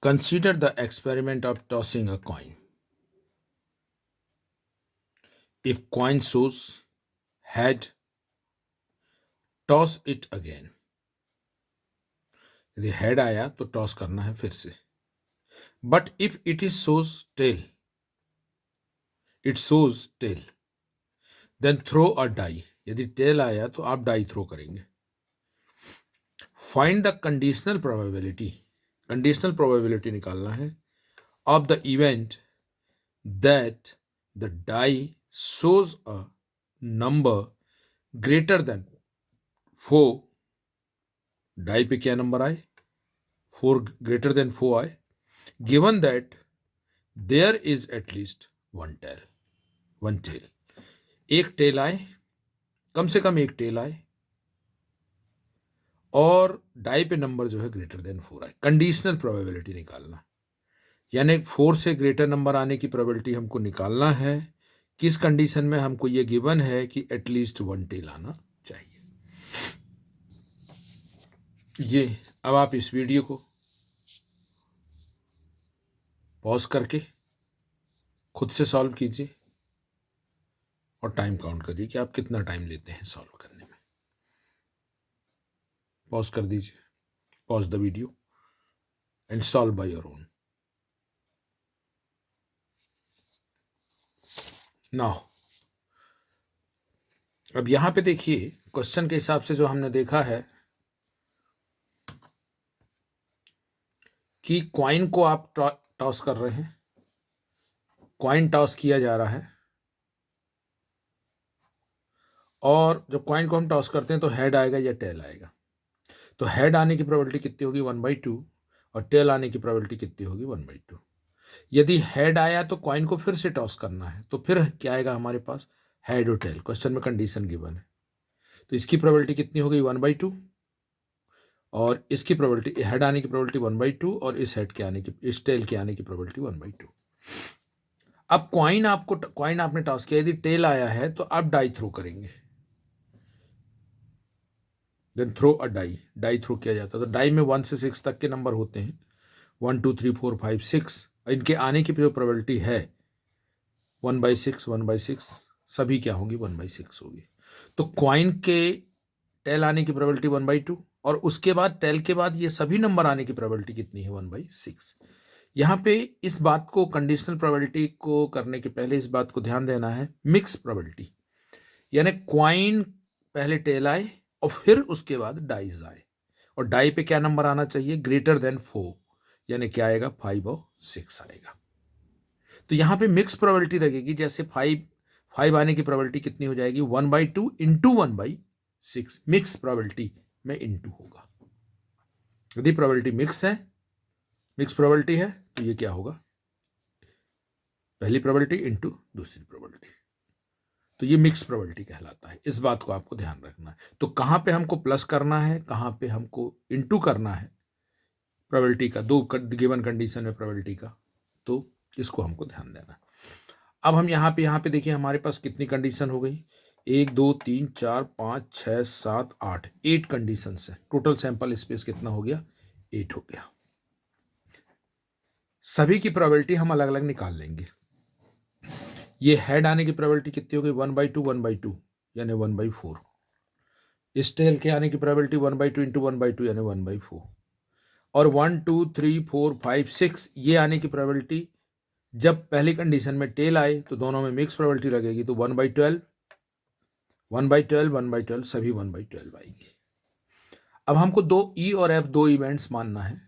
Consider the experiment of tossing a coin. If coin shows head, toss it again. यदि head आया तो toss करना है फिर से. But if it is shows tail, then throw a die. यदि tail आया तो आप डाई थ्रो करेंगे. फाइंड द कंडीशनल प्रोबेबिलिटी निकालना है of the event that the die shows a number greater than 4. Die पे क्या नंबर आए? 4 ग्रेटर देन 4 आए. Given that there is at least one tail. एक टेल आए, कम से कम एक टेल आए, और डाई पे नंबर जो है ग्रेटर देन 4 आए. कंडीशनल प्रोबेबिलिटी निकालना, यानी 4 से ग्रेटर नंबर आने की प्रोबेबिलिटी हमको निकालना है. किस कंडीशन में? हमको ये गिवन है कि एटलीस्ट वन टेल आना चाहिए. ये अब आप इस वीडियो को पॉज करके खुद से सॉल्व कीजिए और टाइम काउंट करिए कि आप कितना टाइम लेते हैं सॉल्व करने में. पॉज कर दीजिए, pause the video and solve by your own. Now अब यहां पे देखिए, क्वेश्चन के हिसाब से जो हमने देखा है कि कॉइन को आप टॉस कर रहे हैं, कॉइन टॉस किया जा रहा है, और जब कॉइन को हम टॉस करते हैं तो हेड आएगा या टेल आएगा. तो हेड आने की प्रोबेबिलिटी कितनी होगी? 1/2. और टेल आने की प्रोबेबिलिटी कितनी होगी? 1/2. यदि हेड आया तो कॉइन को फिर से टॉस करना है, तो फिर क्या आएगा हमारे पास? हेड और टेल. क्वेश्चन में कंडीशन गिवन है, तो इसकी प्रोबेबिलिटी कितनी हो गई? 1/2. और इसकी प्रोबेबिलिटी, हेड आने की प्रोबेबिलिटी 1/2, और इस टेल के आने की प्रोबेबिलिटी 1/2. अब कॉइन आपने टॉस किया, यदि टेल आया है तो आप डाई थ्रो करेंगे. Then throw a die throw किया जाता है. तो डाई में 1 से 6 तक के नंबर होते हैं. 1 2 3 4 5 6. इनके आने की जो प्रोबेबिलिटी है 1/6 सभी क्या होंगी? 1/6 होगी. तो कॉइन के टेल आने की प्रोबेबिलिटी 1/2, और उसके बाद टेल के बाद ये सभी नंबर आने की प्रोबेबिलिटी कितनी है? 1/6. यहाँ पे इस बात को, कंडीशनल प्रोबेबिलिटी को करने के पहले इस बात को ध्यान देना है, मिक्स प्रोबेबिलिटी, यानी कॉइन पहले टेल आए और फिर उसके बाद डाइज आए, और डाई पे क्या नंबर आना चाहिए? ग्रेटर देन 4, यानी क्या आएगा? 5 और 6 आएगा. तो यहाँ पे मिक्स प्रोबेबिलिटी लगेगी. जैसे 5 आने की प्रोबेबिलिटी कितनी हो जाएगी? 1/2 इंटू 1/6. मिक्स प्रोबेबिलिटी में इंटू होगा. यदि प्रोबेबिलिटी मिक्स प्रोबेबिलिटी है तो ये क्या होगा? पहली प्रोबेबिलिटी इंटू दूसरी प्रोबेबिलिटी. तो ये मिक्स प्रोबेबिलिटी कहलाता है. इस बात को आपको ध्यान रखना है. तो कहाँ पे हमको प्लस करना है, कहाँ पे हमको इंटू करना है प्रोबेबिलिटी का, दो गिवन कंडीशन में प्रोबेबिलिटी का, तो इसको हमको ध्यान देना है. अब हम यहाँ पे देखिए हमारे पास कितनी कंडीशन हो गई? 1 2 3 4 5 6 7 8, 8 कंडीशन है. टोटल सैंपल स्पेस कितना हो गया? 8 हो गया. सभी की प्रोबेबिलिटी हम अलग अलग निकाल लेंगे. ये हेड आने की प्रोबेबिलिटी कितनी हो गई? 1/2 यानी 1/4. इस टेल के आने की प्रोबेबिलिटी 1/2 इंटू 1/2 यानी 1/4. और 1 2 3 4 5 6 ये आने की प्रोबेबिलिटी, जब पहली कंडीशन में टेल आए तो दोनों में मिक्स प्रोबेबिलिटी लगेगी, तो 1/12 सभी 1/12 आएंगी. अब हमको ई और एफ दो इवेंट्स मानना है.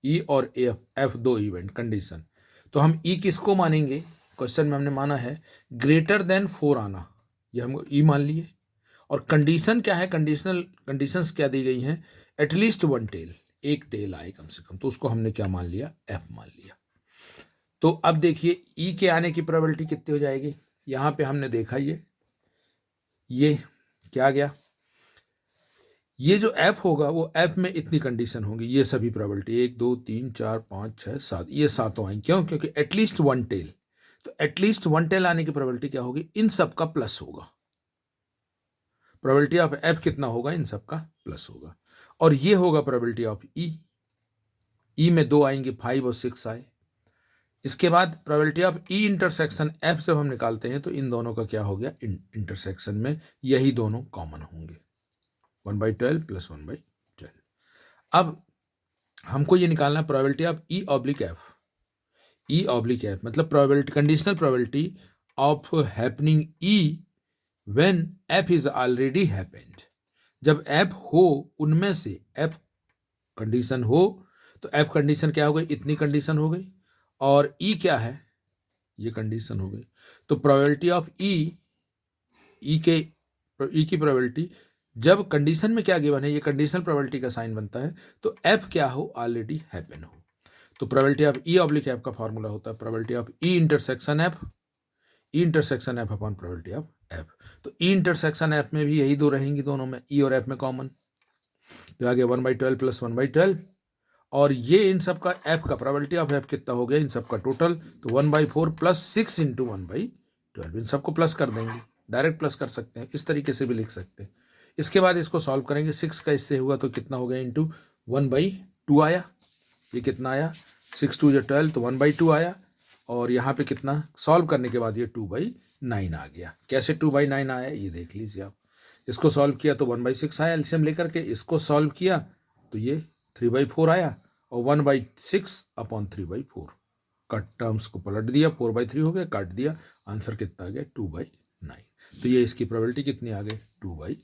ई और एफ दो इवेंट कंडीशन. तो हम ई किसको मानेंगे? क्वेश्चन में हमने माना है ग्रेटर देन 4 आना, ये हम ई मान लिए. और कंडीशन क्या है? कंडीशंस क्या दी गई हैं? एटलीस्ट वन टेल, एक टेल आए कम से कम, तो उसको हमने क्या मान लिया? एफ मान लिया. तो अब देखिए ई के आने की प्रोबेबिलिटी कितनी हो जाएगी? यहाँ पे हमने देखा ये क्या आ गया? ये जो एफ होगा वो एफ में इतनी कंडीशन होगी, ये सभी प्रोबेबिलिटी 1 2 3 4 5 6 7, ये सातों आएंगे. क्यों? क्योंकि एटलीस्ट वन टेल. तो एटलीस्ट वन टेल आने की प्रोबेबिलिटी क्या होगी? इन सब का प्लस होगा. प्रोबेबिलिटी ऑफ एफ कितना होगा? इन सब का प्लस होगा. और ये होगा प्रोबेबिलिटी ऑफ ई. ई में 2 आएंगे, 5 और 6 आए। इसके बाद probability of E intersection F जब हम निकालते हैं तो इन दोनों का क्या हो गया, इंटरसेक्शन में यही दोनों कॉमन होंगे, 1/12 प्लस 1/12। अब हमको ये निकालना है probability of E oblique F. E oblique F मतलब probability, conditional probability of happening E when F is already happened. जब एफ हो, उनमें से एफ कंडीशन हो तो एफ कंडीशन क्या हो गई, इतनी कंडीशन हो गई, और ई क्या है, ये कंडीशन हो गई। तो प्रोबेबिलिटी ऑफ ई की प्रोबेबिलिटी जब कंडीशन में क्या गिवन है, ये कंडीशनल प्रोबेबिलिटी का साइन बनता है, तो एफ क्या हो, ऑलरेडी हैपन हो। तो probability of E oblique F का फॉर्मूला होता है probability of E intersection F, E intersection F upon probability of F. तो ई इंटरसेक्शन एफ में भी यही दो रहेंगी, दोनों में ई और एफ में कॉमन, तो आगे 1/12 प्लस 1/12, और ये इन सब का एफ का प्रोबेबिलिटी ऑफ एफ कितना हो गया, इन सब का टोटल, तो 1/4 प्लस 6 इंटू 1/12, इन सबको प्लस कर देंगे, डायरेक्ट प्लस कर सकते हैं, इस तरीके से भी लिख सकते हैं। इसके बाद इसको सॉल्व करेंगे, 6 का इससे हुआ तो कितना हो गया, इंटू 1/2 आया, ये कितना आया, 6 2 12, तो 1/2 आया, और यहाँ पे कितना सॉल्व करने के बाद ये 2/9 आ गया। कैसे 2/9 आया ये देख लीजिए आप। इसको सॉल्व किया तो 1/6 आया एलसीएम लेकर के, इसको सॉल्व किया तो ये 3/4 आया, और 1/6 अपॉन 3/4 का टर्म्स को पलट दिया, 4/3 हो गया, काट दिया, आंसर कितना आ गया, 2/9। तो ये इसकी प्रोबेबिलिटी कितनी आ गई, 2/9।